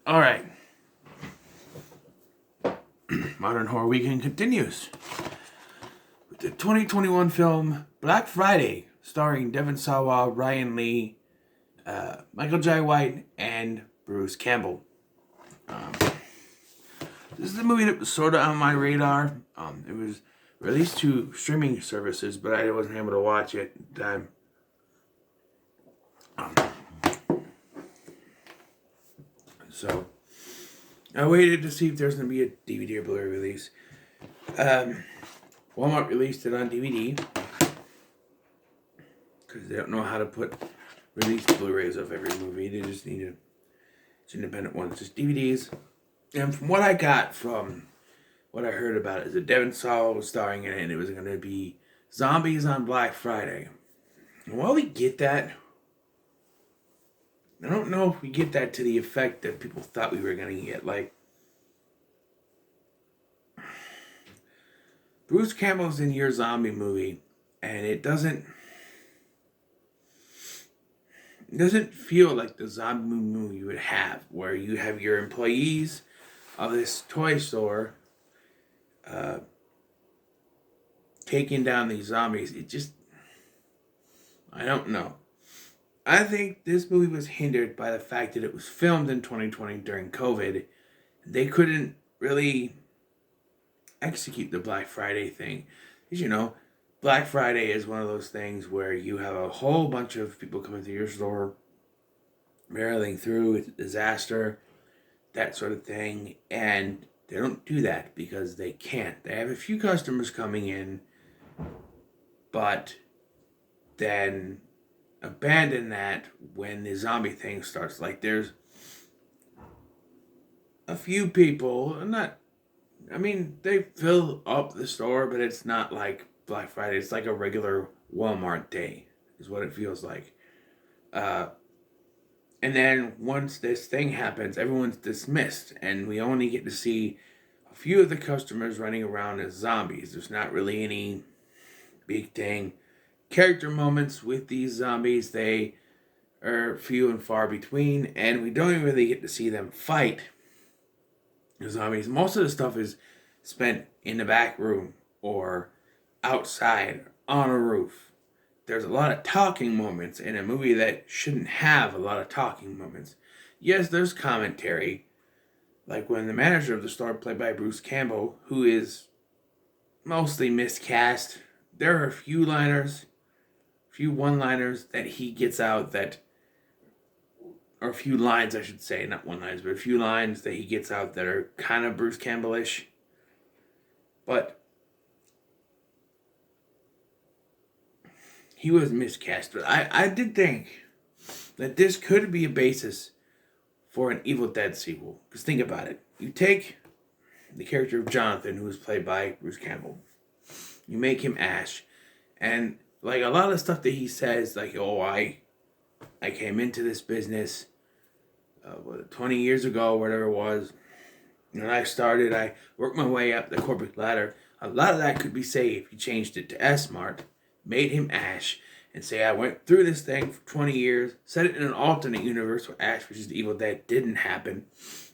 All right. Modern Horror Weekend continues with the 2021 film Black Friday, starring Devon Sawa, Ryan Lee, Michael Jai White, and Bruce Campbell. Um, this is a movie that was sort of on my radar. It was released to streaming services, but I wasn't able to watch it at the time. So I waited to see if there's going to be a DVD or Blu-ray release. Walmart released it on DVD because they don't know how to release Blu-rays of every movie. They just need it's independent ones, just DVDs. And from what I got from what I heard about it, is that Devon Sawa was starring in it, and it was going to be zombies on Black Friday. And while we get that, I don't know if we get that to the effect that people thought we were going to get. Like, Bruce Campbell's in your zombie movie, and it doesn't feel like the zombie movie you would have, where you have your employees of this toy store taking down these zombies. It just, I don't know. I think this movie was hindered by the fact that it was filmed in 2020 during COVID. They couldn't really execute the Black Friday thing. As you know, Black Friday is one of those things where you have a whole bunch of people coming to your store, barreling through, it's a disaster, that sort of thing, and they don't do that because they can't. They have a few customers coming in, but then abandon that when the zombie thing starts. Like, there's a few people, they fill up the store, but it's not like Black Friday. It's like a regular Walmart day, is what it feels like. And then once this thing happens, everyone's dismissed, and we only get to see a few of the customers running around as zombies. There's not really any big thing. Character moments with these zombies, they are few and far between, and we don't even really get to see them fight the zombies. Most of the stuff is spent in the back room or outside on a roof. There's a lot of talking moments in a movie that shouldn't have a lot of talking moments. Yes, there's commentary, like when the manager of the store, played by Bruce Campbell, who is mostly miscast, there are a few one-liners that he gets out or a few lines, I should say, not one-liners, but a few lines that he gets out that are kind of Bruce Campbell-ish. But he was miscast. But I did think that this could be a basis for an Evil Dead sequel. Because think about it. You take the character of Jonathan, who was played by Bruce Campbell. You make him Ash. And like a lot of stuff that he says, like, oh, I came into this business 20 years ago, whatever it was. When I started, I worked my way up the corporate ladder. A lot of that could be saved if you changed it to S-Mart, made him Ash, and say I went through this thing for 20 years, set it in an alternate universe where Ash, which is the Evil Dead, didn't happen.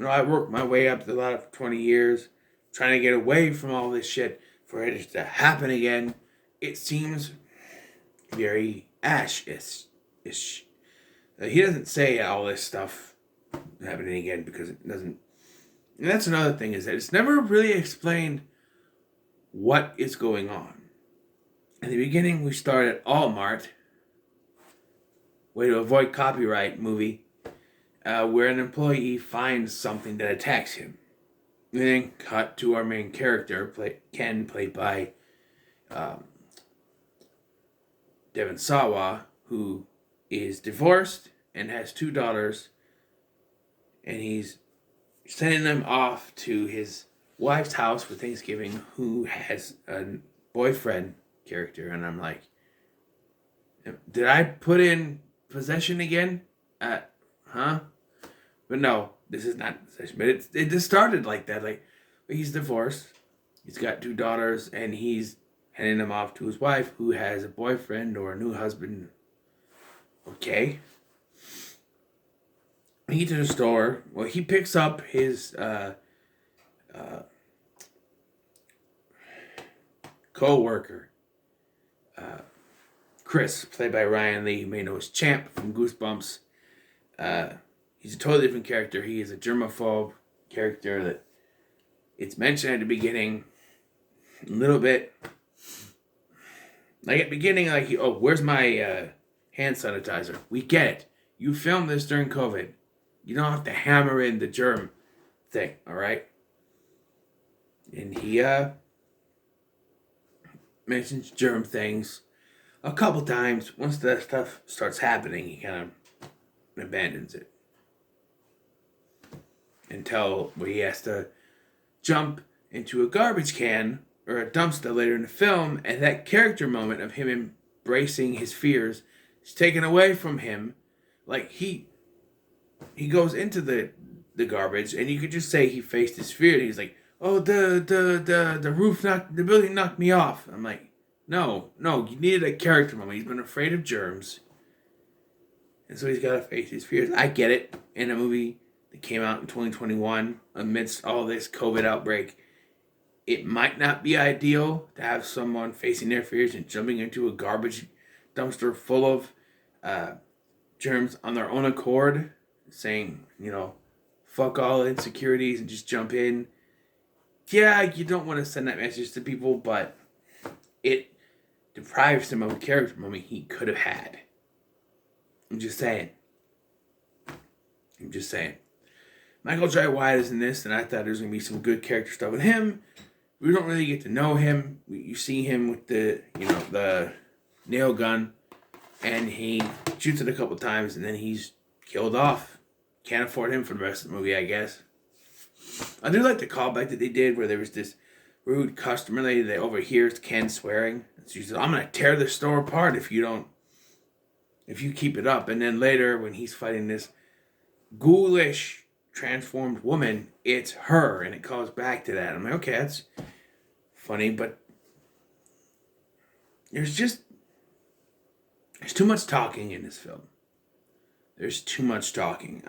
I worked my way up the ladder for 20 years, trying to get away from all this shit for it to happen again. It seems very Ash-ish. He doesn't say all this stuff happening again because it doesn't. And that's another thing, is that it's never really explained what is going on. In the beginning, we start at Allmart, way to avoid copyright movie, where an employee finds something that attacks him. And then cut to our main character, Ken, played by Devon Sawa, who is divorced and has 2 daughters, and he's sending them off to his wife's house for Thanksgiving, who has a boyfriend character. And I'm like, did I put in possession again? Huh? But no, this is not possession. But it just started like that. Like, he's divorced, he's got 2 daughters, and he's handing them off to his wife, who has a boyfriend or a new husband. Okay. he gets to the store. Well, he picks up his co-worker, Chris, played by Ryan Lee, you may know as Champ from Goosebumps. Uh, he's a totally different character. He is a germaphobe character that it's mentioned at the beginning a little bit. Like at the beginning, like, oh, where's my hand sanitizer? We get it. You filmed this during COVID. You don't have to hammer in the germ thing, all right? And he mentions germ things a couple times. Once that stuff starts happening, he kind of abandons it. Until where he has to jump into a garbage can or a dumpster later in the film, and that character moment of him embracing his fears is taken away from him. Like he goes into the garbage, and you could just say he faced his fear. And he's like, "Oh, the roof the building knocked me off." I'm like, no, you needed a character moment. He's been afraid of germs, and so he's got to face his fears. I get it. In a movie that came out in 2021, amidst all this COVID outbreak, it might not be ideal to have someone facing their fears and jumping into a garbage dumpster full of germs on their own accord, saying, fuck all insecurities and just jump in. Yeah, you don't want to send that message to people, but it deprives him of a character moment he could have had. I'm just saying. Michael Jai White is in this, and I thought there was going to be some good character stuff with him. We don't really get to know him. You see him with the nail gun, and he shoots it a couple times, and then he's killed off. Can't afford him for the rest of the movie, I guess. I do like the callback that they did where there was this rude customer lady that overhears Ken swearing. She says, "I'm going to tear the store apart if you keep it up." And then later when he's fighting this ghoulish transformed woman, it's her, and it calls back to that. I'm like, okay, that's funny, but there's too much talking in this film. There's too much talking.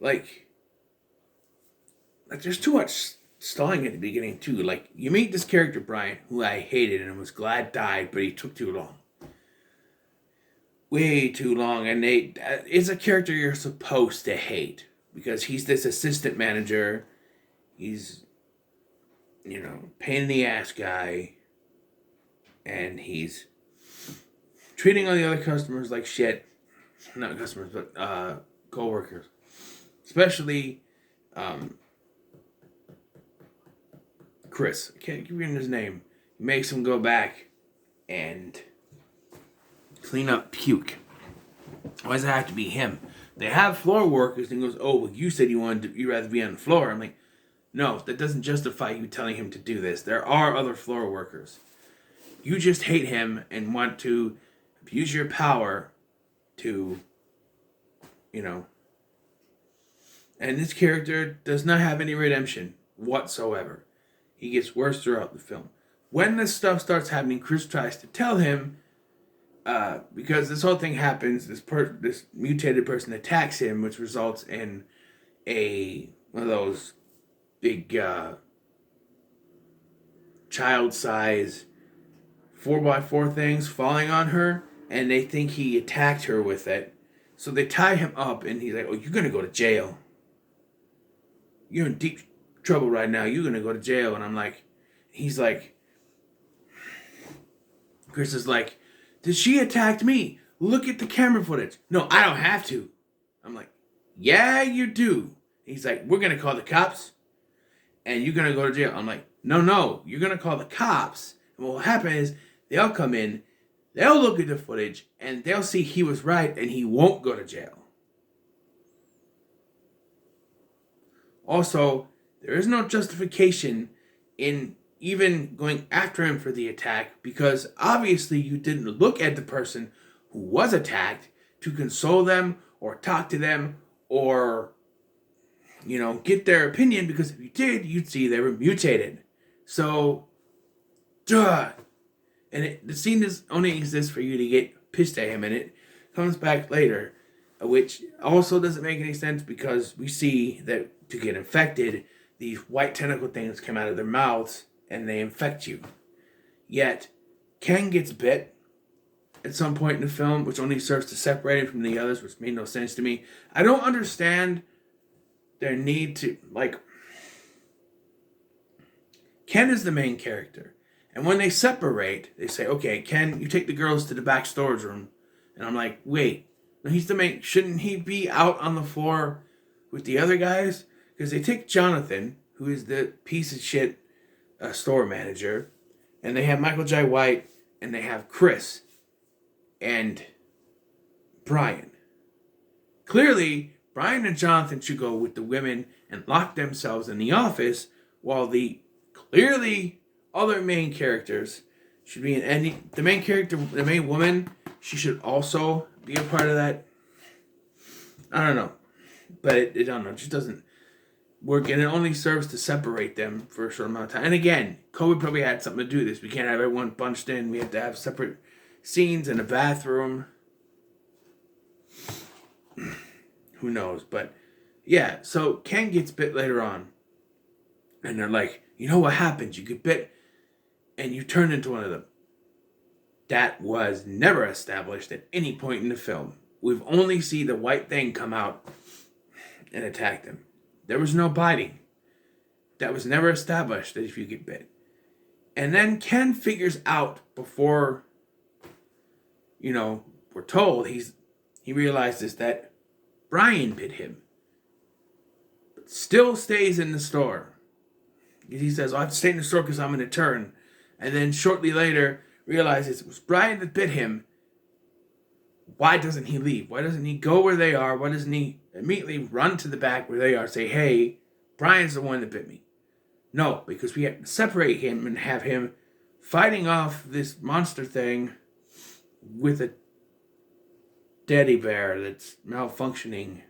There's too much stalling at the beginning too. Like, you meet this character Brian, who I hated and was glad died, but he took too long. Way too long, and it's a character you're supposed to hate because he's this assistant manager. He's, pain in the ass guy, and he's treating all the other customers like shit. Not customers, but co-workers, especially Chris. I can't keep reading his name. He makes him go back and clean up puke. Why does it have to be him? They have floor workers, and he goes, "Oh, well, you said you'd rather be on the floor." I'm like, no, that doesn't justify you telling him to do this. There are other floor workers. You just hate him and want to abuse your power to, And this character does not have any redemption whatsoever. He gets worse throughout the film. When this stuff starts happening, Chris tries to tell him, because this whole thing happens, this mutated person attacks him, which results in one of those big child-size 4x4 things falling on her, and they think he attacked her with it. So they tie him up, and he's like, "Oh, you're gonna go to jail. You're in deep trouble right now. You're gonna go to jail." And I'm like, he's like, Chris is like, "Did she attack me? Look at the camera footage." "No, I don't have to." I'm like, "Yeah, you do." He's like, "We're gonna call the cops, and you're gonna go to jail." I'm like, No, you're gonna call the cops. And what will happen is they'll come in, they'll look at the footage, and they'll see he was right, and he won't go to jail. Also, there is no justification in even going after him for the attack, because obviously you didn't look at the person who was attacked to console them or talk to them or, get their opinion, because if you did, you'd see they were mutated. So, duh. And the scene only exists for you to get pissed at him, and it comes back later. which also doesn't make any sense because we see that to get infected, these white tentacle things come out of their mouths and they infect you. Yet, Ken gets bit at some point in the film, which only serves to separate him from the others, which made no sense to me. I don't understand their need to, like, Ken is the main character. And when they separate, they say, okay, Ken, you take the girls to the back storage room. And I'm like, wait, no, he's the main, shouldn't he be out on the floor with the other guys? Because they take Jonathan, who is the piece of shit store manager, and they have Michael J. White, and they have Chris and Brian. Clearly, Brian and Jonathan should go with the women and lock themselves in the office, while the clearly other main characters should be in any. The main character, the main woman, she should also be a part of that. I don't know, but it I don't know. It just doesn't work, and it only serves to separate them for a short amount of time. And again, COVID probably had something to do with this. We can't have everyone bunched in. We have to have separate scenes in a bathroom. Who knows? But yeah, so Ken gets bit later on, and they're like, you know what happens? You get bit, and you turn into one of them. That was never established at any point in the film. We've only seen the white thing come out and attack them. There was no biting. That was never established that if you get bit. And then Ken figures out before, we're told, he realizes that Brian bit him. But still stays in the store. He says, I have to stay in the store because I'm going to turn. And then shortly later realizes it was Brian that bit him. Why doesn't he leave? Why doesn't he go where they are? Why doesn't he immediately run to the back where they are, say, hey, Brian's the one that bit me? No, because we have to separate him and have him fighting off this monster thing with a teddy bear that's malfunctioning.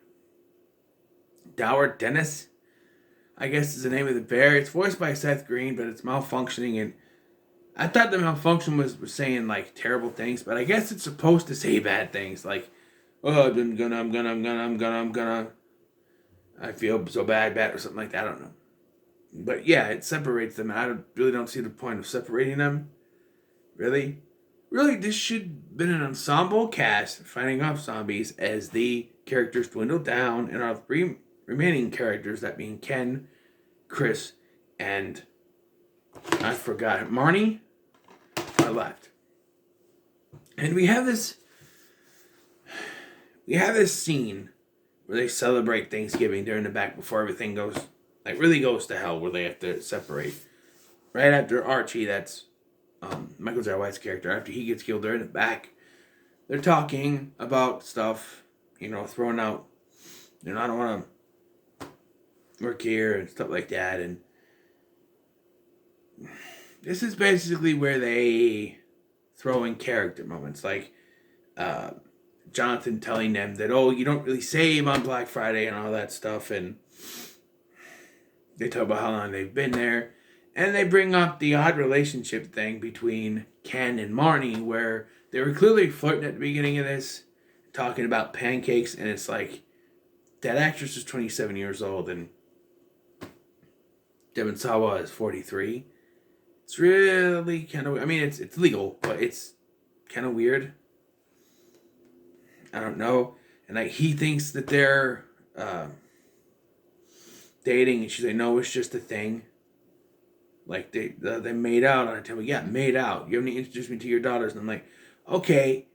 Dower Dennis, I guess is the name of the bear. It's voiced by Seth Green, but it's malfunctioning, and I thought the malfunction was saying like terrible things, but I guess it's supposed to say bad things like, oh, I'm gonna, I feel so bad, or something like that. I don't know. But yeah, it separates them, and I really don't see the point of separating them. Really, this should have been an ensemble cast fighting off zombies as the characters dwindle down, and our three remaining characters, that being Ken, Chris, and I forgot Marnie, are left. And we have this scene where they celebrate Thanksgiving. They're in the back before everything really goes to hell, where they have to separate. Right after Archie, that's Michael J. White's character, after he gets killed, they're in the back. They're talking about stuff, throwing out, I don't want to work here and stuff like that. And this is basically where they throw in character moments, like Jonathan telling them that, oh, you don't really save on Black Friday and all that stuff, and they talk about how long they've been there, and they bring up the odd relationship thing between Ken and Marnie, where they were clearly flirting at the beginning of this, talking about pancakes, and it's like, that actress is 27 years old, and Devon Sawa is 43. It's really kind of, it's legal, but it's kind of weird. I don't know. And like, he thinks that they're dating, and she's like, no, it's just a thing. Like, they made out on a table. Yeah, made out. You haven't introduced me to your daughters. And I'm like, okay,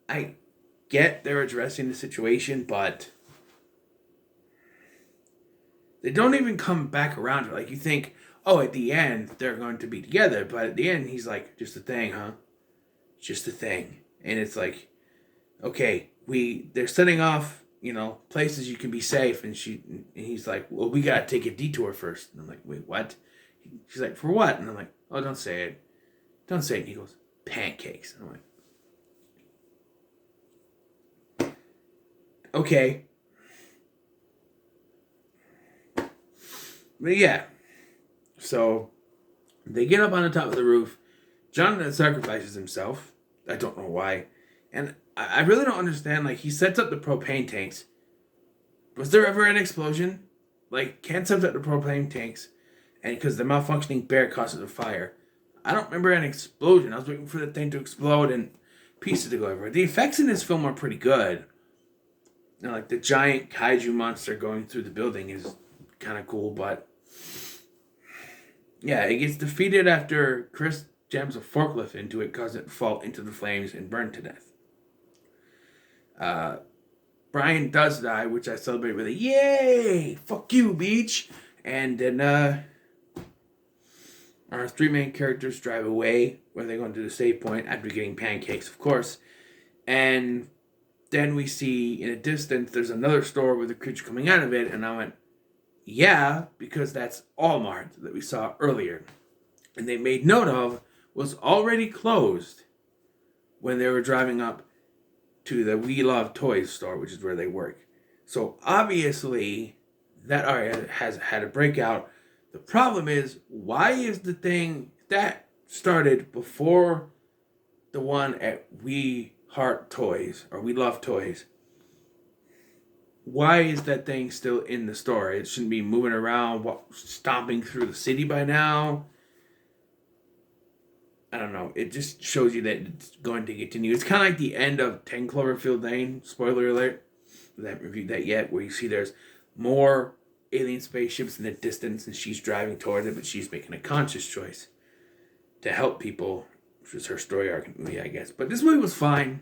I get they're addressing the situation, but they don't even come back around to it. Like, you think, oh, at the end, they're going to be together. But at the end, he's like, just a thing, huh? Just a thing. And it's like, okay, they're setting off, places you can be safe. And he's like, well, we got to take a detour first. And I'm like, wait, what? She's like, for what? And I'm like, oh, don't say it. Don't say it. And he goes, pancakes. And I'm like, okay. But yeah. So they get up on the top of the roof. Jonathan sacrifices himself. I don't know why. And I really don't understand. Like, he sets up the propane tanks. Was there ever an explosion? Like, Ken sets up the propane tanks, and because the malfunctioning bear causes a fire. I don't remember an explosion. I was waiting for the thing to explode and pieces to go everywhere. The effects in this film are pretty good. You know, like the giant kaiju monster going through the building is kind of cool, but yeah, it gets defeated after Chris jams a forklift into it, causing it to fall into the flames and burn to death. Brian does die, which I celebrate with a yay! Fuck you, beach! And then our three main characters drive away where they're going to the save point after getting pancakes, of course. And then we see in a distance there's another store with a creature coming out of it, and I went, yeah, because that's Walmart that we saw earlier. And they made note of was already closed when they were driving up to the We Love Toys store, which is where they work. So obviously that area has had a breakout. The problem is, why is the thing that started before the one at We Heart Toys or We Love Toys? Why is that thing still in the store? It shouldn't be moving around, stomping through the city by now. I don't know. It just shows you that it's going to continue. It's kind of like the end of 10 Cloverfield Lane. Spoiler alert. I haven't reviewed that yet. Where you see there's more alien spaceships in the distance and she's driving toward it, but she's making a conscious choice to help people, which was her story arc in the movie, I guess. But this movie was fine.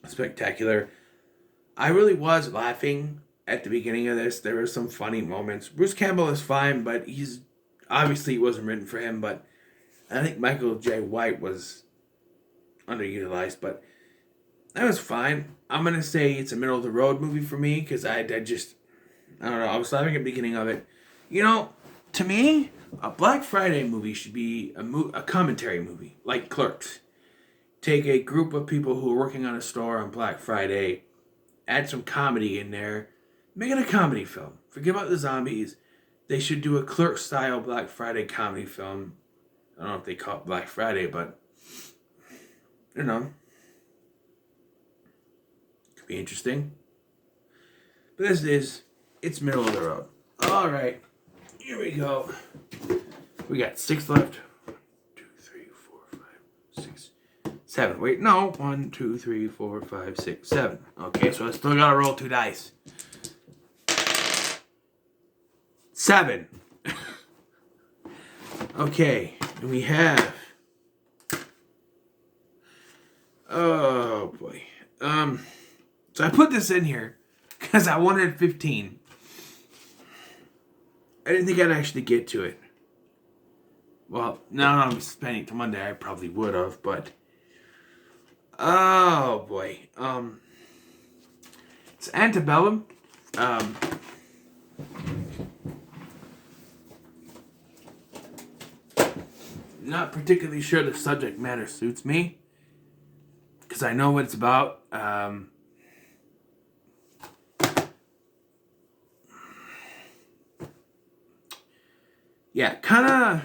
Spectacular. I really was laughing at the beginning of this. There were some funny moments. Bruce Campbell is fine, but he's obviously it wasn't written for him, but I think Michael J. White was underutilized, but that was fine. I'm going to say it's a middle of the road movie for me because I don't know, I was laughing at the beginning of it. You know, to me, a Black Friday movie should be a commentary movie, like Clerks. Take a group of people who are working on a store on Black Friday, add some comedy in there, make it a comedy film. Forget about the zombies. They should do a Clerks-style Black Friday comedy film. I don't know if they call it Black Friday, but, you know, could be interesting. But it's middle of the road. All right, here we go. We got 6 left. 1, 2, 3, 4, 5, 6, 7. Wait, no. 1, 2, 3, 4, 5, 6, 7. Okay, so I still gotta roll 2 dice. 7. Okay, we have. Oh boy. So I put this in here because I wanted 15. I didn't think I'd actually get to it. Well, now that I'm spending till Monday, I probably would have, but oh boy. It's Antebellum. Not particularly sure the subject matter suits me because I know what it's about. Yeah, kind of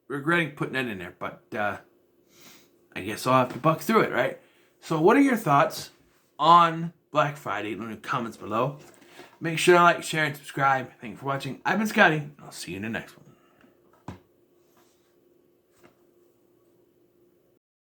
regretting putting that in there, but I guess I'll have to buck through it, right? So what are your thoughts on Black Friday? Leave in the comments below. Make sure to like, share, and subscribe. Thank you for watching. I've been Scotty. I'll see you in the next one.